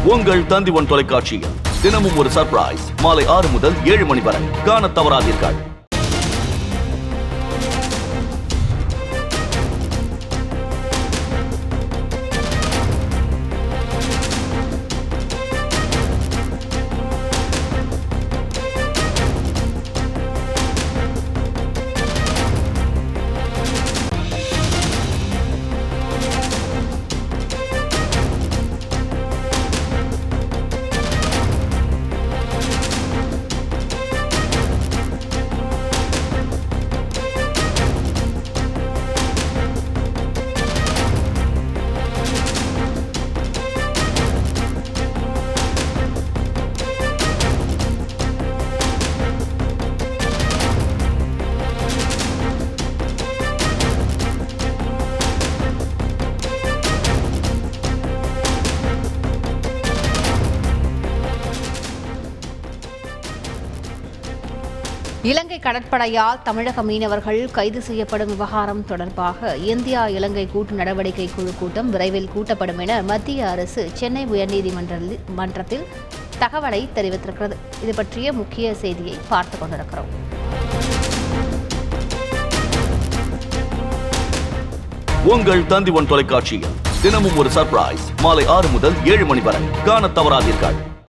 உங்கள் தந்தி1 தொலைக்காட்சியில் தினமும் ஒரு சர்ப்ரைஸ் மாலை 6 முதல் 7 மணி வரை காணத் தவறாதீர்கள். இலங்கை கடற்படையால் தமிழக மீனவர்கள் கைது செய்யப்படும் விவகாரம் தொடர்பாக இந்தியா இலங்கை கூட்டு நடவடிக்கை குழு கூட்டம் விரைவில் கூட்டப்படும் என மத்திய அரசு சென்னை உயர்நீதிமன்றத்தில் தகவலை தெரிவித்திருக்கிறது. இது பற்றிய முக்கிய செய்தியை பார்த்துக் கொண்டிருக்கிறோம். உங்கள் தந்தி1 தொலைக்காட்சியில் தினமும் ஒரு சர்ப்ரைஸ் மாலை 6 முதல் 7 மணி வரை காணத் தவறாதீர்கள்.